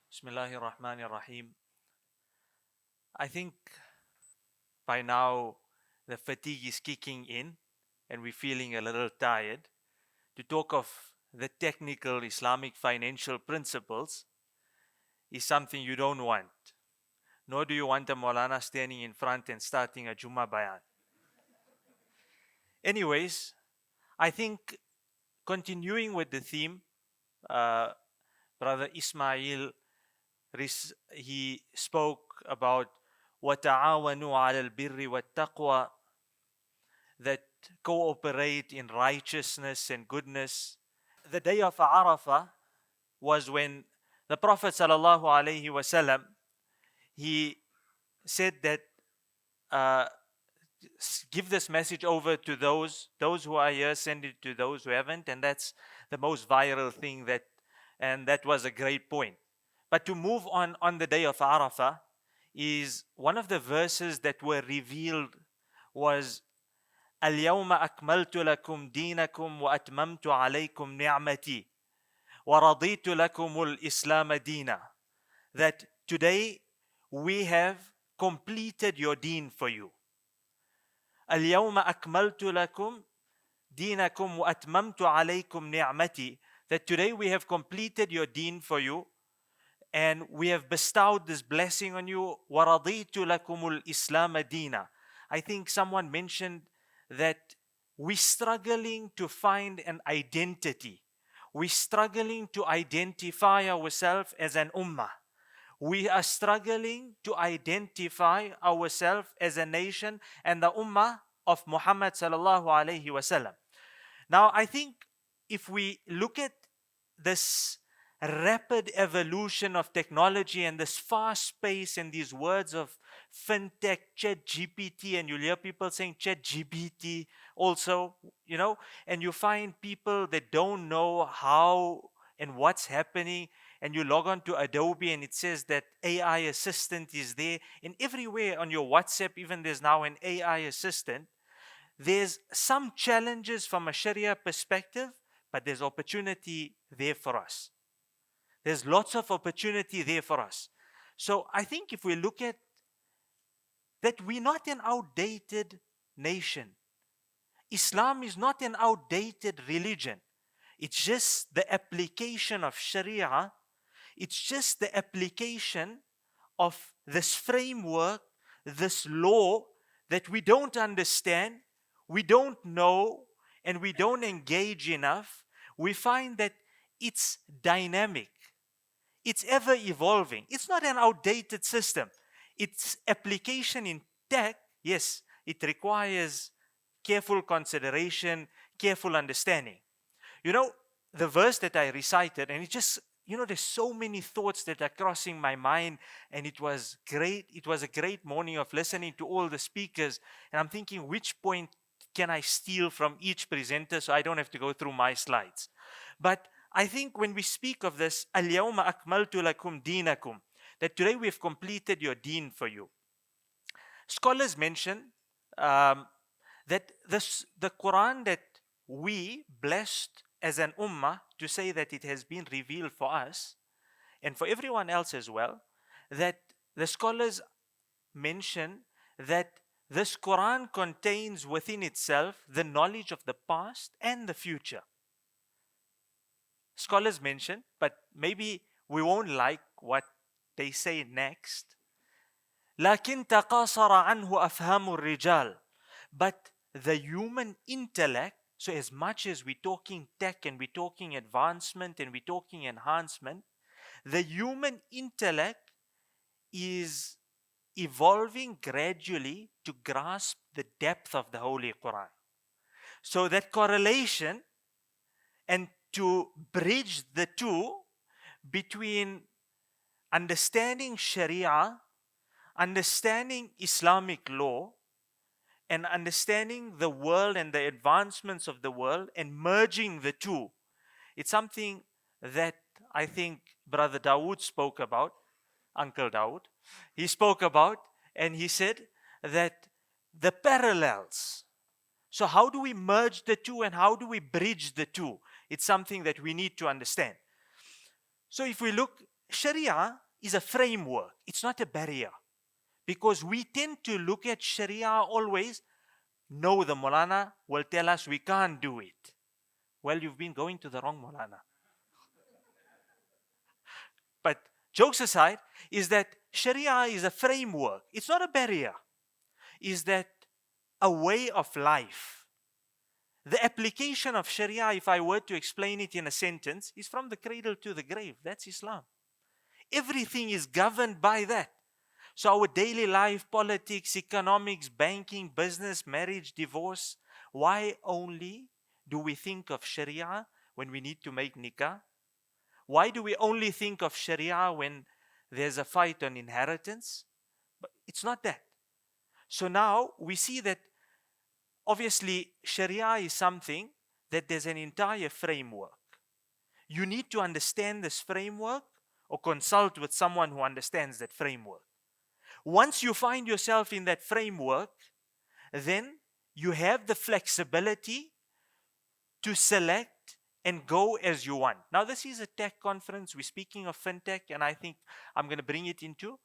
Bismillahir Rahmanir Rahim. I think by now the fatigue is kicking in and we're feeling a little tired. To talk of the technical Islamic financial principles is something you don't want. Nor do you want a Maulana standing in front and starting a Jummah bayan. Anyways, I think continuing with the theme, Brother Ismail, he spoke about وَتَعَاوَنُوا عَلَى الْبِرِّ وَالتَّقْوَى, that cooperate in righteousness and goodness. The day of Arafah was when the Prophet sallallahu alaihi wasallam, he said that give this message over to those who are here, send it to those who haven't, and that's the most viral thing and that was a great point. But to move on the day of Arafah, is one of the verses that were revealed was اليوم أكملت لكم دينكم وأتممت عليكم نعمتي ورضيت لكم الإسلام دينا, that today we have completed your deen for you. اليوم أكملت لكم دينكم وأتممت عليكم نعمتي, that today we have completed your deen for you and we have bestowed this blessing on you. وَرَضِيتُ لَكُمُ الْإِسْلَامَ دِينًا. I think someone mentioned that we're struggling to find an identity. We're struggling to identify ourselves as an ummah. We are struggling to identify ourselves as a nation and the ummah of Muhammad sallallahu alaihi wasallam. Now, I think if we look at this rapid evolution of technology and this fast pace and these words of fintech, chat GPT, and you'll hear people saying chat GPT also, and you find people that don't know how and what's happening, and you log on to Adobe and it says that AI assistant is there, and everywhere on your WhatsApp even there's now an AI assistant. There's some challenges from a Sharia perspective, but there's opportunity there for us. There's lots of opportunity there for us. So I think if we look at that, we're not an outdated nation. Islam is not an outdated religion. It's just the application of Sharia. It's just the application of this framework, this law that we don't understand, we don't know, and we don't engage enough. We find that it's dynamic. It's ever evolving. It's not an outdated system. Its application in tech, yes, it requires careful consideration, careful understanding. The verse that I recited, and it just, there's so many thoughts that are crossing my mind, and it was great. It was a great morning of listening to all the speakers, and I'm thinking, which point can I steal from each presenter so I don't have to go through my slides? But I think when we speak of this, اليوم أكملت لكم دينكم, that today we have completed your deen for you. Scholars mention that the Quran that we blessed as an ummah to say that it has been revealed for us and for everyone else as well, that the scholars mention that this Quran contains within itself the knowledge of the past and the future. Scholars mention, but maybe we won't like what they say next. لكن تقاصر عنه أفهام الرجال. But the human intellect, so as much as we're talking tech and we're talking advancement and we're talking enhancement, the human intellect is evolving gradually to grasp the depth of the Holy Quran. So that correlation, and to bridge the two between understanding Sharia, understanding Islamic law, and understanding the world and the advancements of the world, and merging the two. It's something that I think Brother Dawood spoke about, Uncle Dawood. He spoke about, and he said that the parallels. So how do we merge the two and how do we bridge the two? It's something that we need to understand. So if we look, Sharia is a framework. It's not a barrier. Because we tend to look at Sharia always, no, the Molana will tell us we can't do it. Well, you've been going to the wrong Molana. But jokes aside, is that Sharia is a framework. It's not a barrier. Is that a way of life? The application of Sharia, if I were to explain it in a sentence, is from the cradle to the grave. That's Islam. Everything is governed by that. So our daily life, politics, economics, banking, business, marriage, divorce, why only do we think of Sharia when we need to make nikah? Why do we only think of Sharia when there's a fight on inheritance? But it's not that. So now we see that obviously Sharia is something that there's an entire framework. You need to understand this framework or consult with someone who understands that framework. Once you find yourself in that framework, then you have the flexibility to select and go as you want. Now, this is a tech conference. We're speaking of fintech, and I think I'm going to bring it into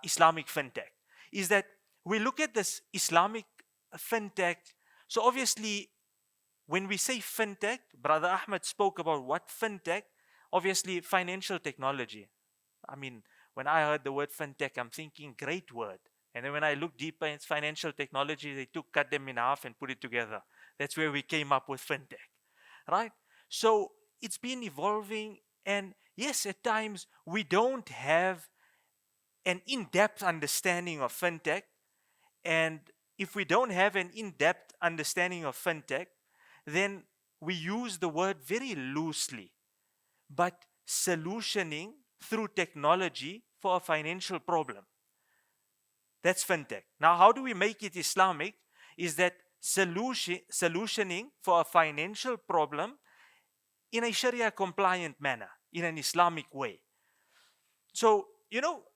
Islamic fintech. Is that we look at this Islamic fintech. So obviously, when we say fintech, Brother Ahmed spoke about what fintech, obviously financial technology. I mean, when I heard the word fintech, I'm thinking great word. And then when I look deeper in financial technology, they cut them in half and put it together. That's where we came up with fintech, right? So it's been evolving. And yes, at times we don't have an in-depth understanding of fintech. And if we don't have an in-depth understanding of fintech, then we use the word very loosely. But solutioning through technology for a financial problem, that's fintech. Now, how do we make it Islamic? Is that solutioning for a financial problem in a Sharia compliant manner, in an Islamic way. So,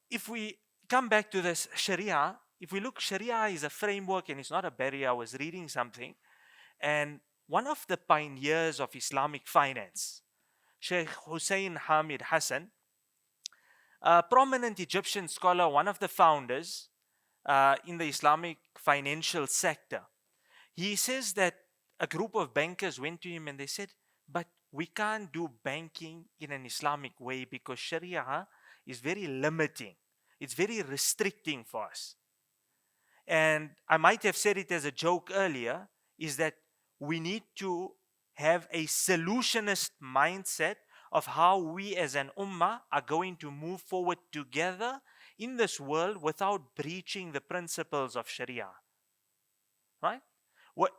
if we come back to this Sharia, if we look, Sharia is a framework and it's not a barrier. I was reading something, and one of the pioneers of Islamic finance, Sheikh Hussein Hamid Hassan, a prominent Egyptian scholar, one of the founders in the Islamic financial sector, he says that a group of bankers went to him and they said, but we can't do banking in an Islamic way because Sharia is very limiting. It's very restricting for us. And I might have said it as a joke earlier, is that we need to have a solutionist mindset of how we as an ummah are going to move forward together in this world without breaching the principles of Sharia. Right?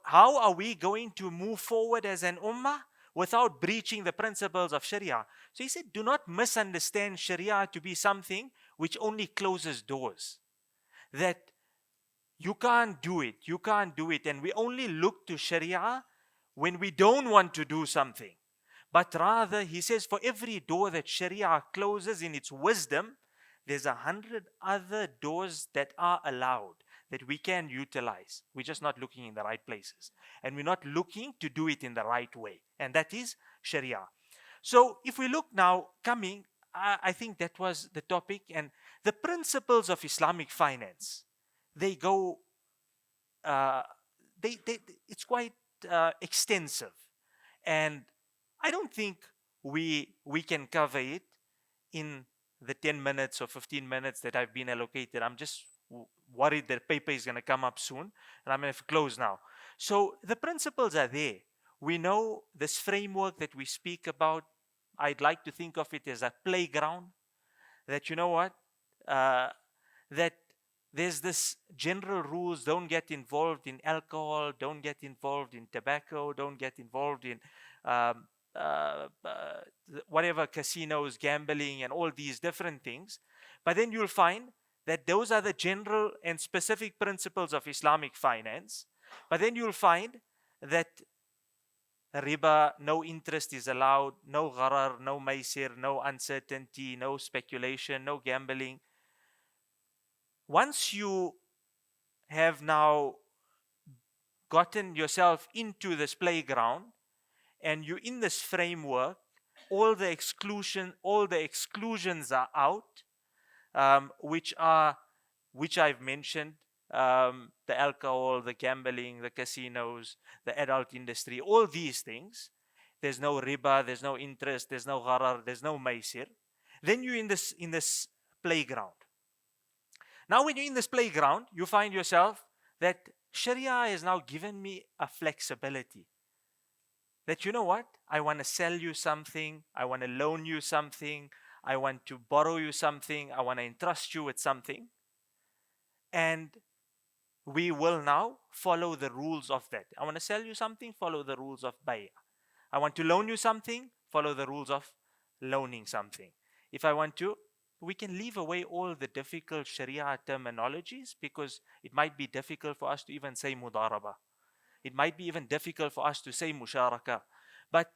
How are we going to move forward as an ummah without breaching the principles of Sharia? So he said, do not misunderstand Sharia to be something which only closes doors. That you can't do it, and we only look to Sharia when we don't want to do something. But rather, he says, for every door that Sharia closes in its wisdom, there's 100 other doors that are allowed, that we can utilize. We're just not looking in the right places. And we're not looking to do it in the right way. And that is Sharia. So if we look now, I think that was the topic. And the principles of Islamic finance, they go, it's quite extensive. And I don't think we can cover it in the 10 minutes or 15 minutes that I've been allocated. I'm just worried that paper is going to come up soon, and I'm going to close now. So the principles are there. We know this framework that we speak about. I'd like to think of it as a playground, that that there's this general rules: don't get involved in alcohol, don't get involved in tobacco, don't get involved in whatever, casinos, gambling, and all these different things. But then you'll find that those are the general and specific principles of Islamic finance. But then you'll find that riba, no interest is allowed, no gharar, no maisir, no uncertainty, no speculation, no gambling. Once you have now gotten yourself into this playground and you're in this framework, all the exclusions are out, which I've mentioned, the alcohol, the gambling, the casinos, the adult industry, all these things. There's no riba, there's no interest, there's no gharar, there's no maisir. Then you're in this playground. Now when you're in this playground, you find yourself that Sharia has now given me a flexibility. That, you know what, I want to sell you something, I want to loan you something, I want to borrow you something, I want to entrust you with something. And we will now follow the rules of that. I want to sell you something, follow the rules of bay'ah. I want to loan you something, follow the rules of loaning something. If I want to, we can leave away all the difficult Sharia terminologies, because it might be difficult for us to even say mudaraba. It might be even difficult for us to say musharaka. But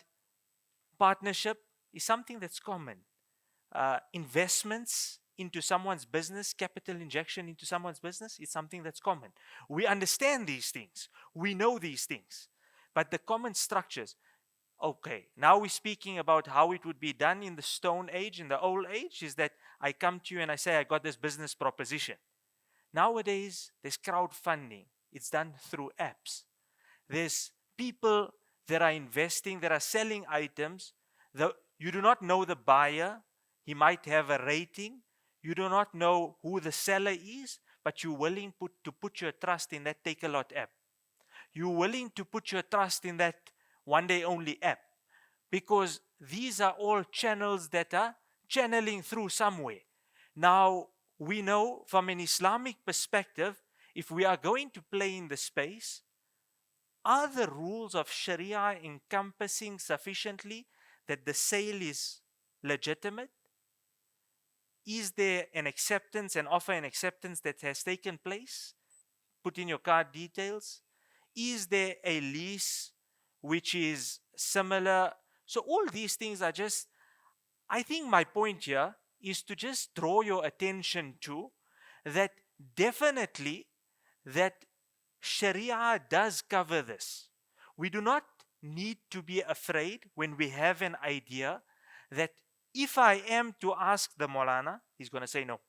partnership is something that's common. Investments into someone's business, capital injection into someone's business, is something that's common. We understand these things. We know these things. But the common structures, okay, now we're speaking about how it would be done in the Stone Age, in the Old Age, is that I come to you and I say, I got this business proposition. Nowadays, there's crowdfunding. It's done through apps. There's people that are investing, that are selling items. You do not know the buyer. He might have a rating. You do not know who the seller is, but you're willing to put your trust in that Take A Lot app. You're willing to put your trust in that One Day Only app, because these are all channels that are channeling through somewhere. Now, we know from an Islamic perspective, if we are going to play in the space, are the rules of Sharia encompassing sufficiently that the sale is legitimate? Is there an acceptance, an offer and acceptance that has taken place? Put in your card details. Is there a lease which is similar? So all these things are just, I think my point here is to just draw your attention to that definitely that Sharia does cover this. We do not need to be afraid when we have an idea that if I am to ask the Maulana, he's going to say no.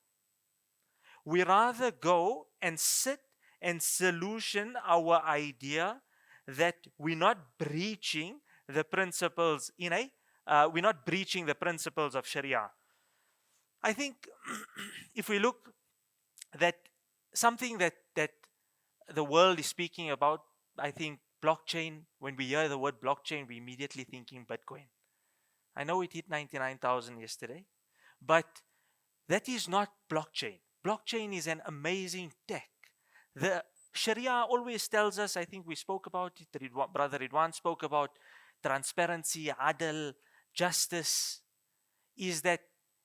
We rather go and sit and solution our idea that we're not breaching the principles we're not breaching the principles of Sharia. I think if we look that something that the world is speaking about, I think blockchain, when we hear the word blockchain, we immediately thinking Bitcoin. I know it hit 99,000 yesterday, but that is not blockchain. Blockchain is an amazing tech. The Sharia always tells us, I think we spoke about it, Brother Ridwan spoke about transparency, adl, justice, is that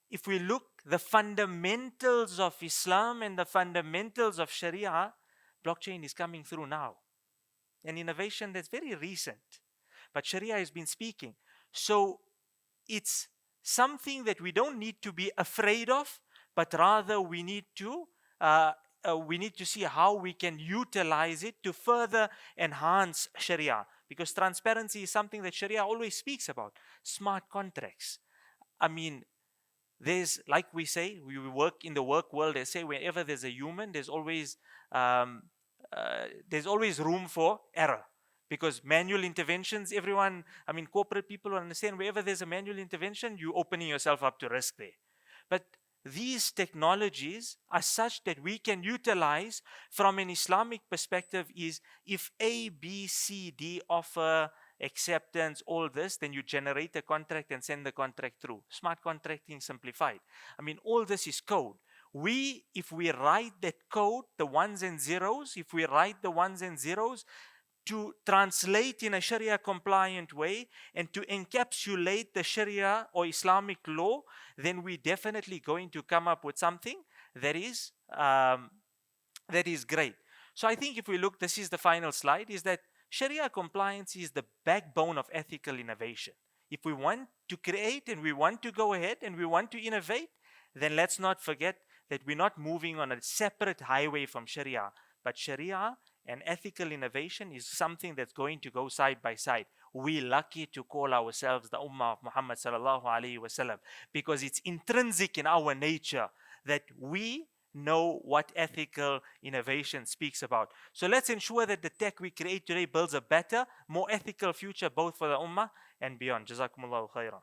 if we look the fundamentals of Islam and the fundamentals of Sharia, blockchain is coming through now. An innovation that's very recent, but Sharia has been speaking. So it's something that we don't need to be afraid of, but rather we need to see how we can utilize it to further enhance Sharia. Because transparency is something that Sharia always speaks about. Smart contracts. I mean, there's, like we say, we work in the work world, they say wherever there's a human, there's always room for error. Because manual interventions, corporate people understand wherever there's a manual intervention, you're opening yourself up to risk there. But these technologies are such that we can utilize from an Islamic perspective is if A, B, C, D offer acceptance, all this, then you generate a contract and send the contract through. Smart contracting simplified. All this is code. If we write that code, the ones and zeros, if we write the ones and zeros to translate in a Sharia compliant way and to encapsulate the Sharia or Islamic law, then we're definitely going to come up with something that is great. So I think if we look, this is the final slide, is that Sharia compliance is the backbone of ethical innovation. If we want to create and we want to go ahead and we want to innovate, then let's not forget that we're not moving on a separate highway from Sharia, but Sharia And ethical innovation is something that's going to go side by side. We're lucky to call ourselves the Ummah of Muhammad sallallahu alaihi wasallam, because it's intrinsic in our nature that we know what ethical innovation speaks about. So let's ensure that the tech we create today builds a better, more ethical future, both for the Ummah and beyond. Jazakumullahu khairan.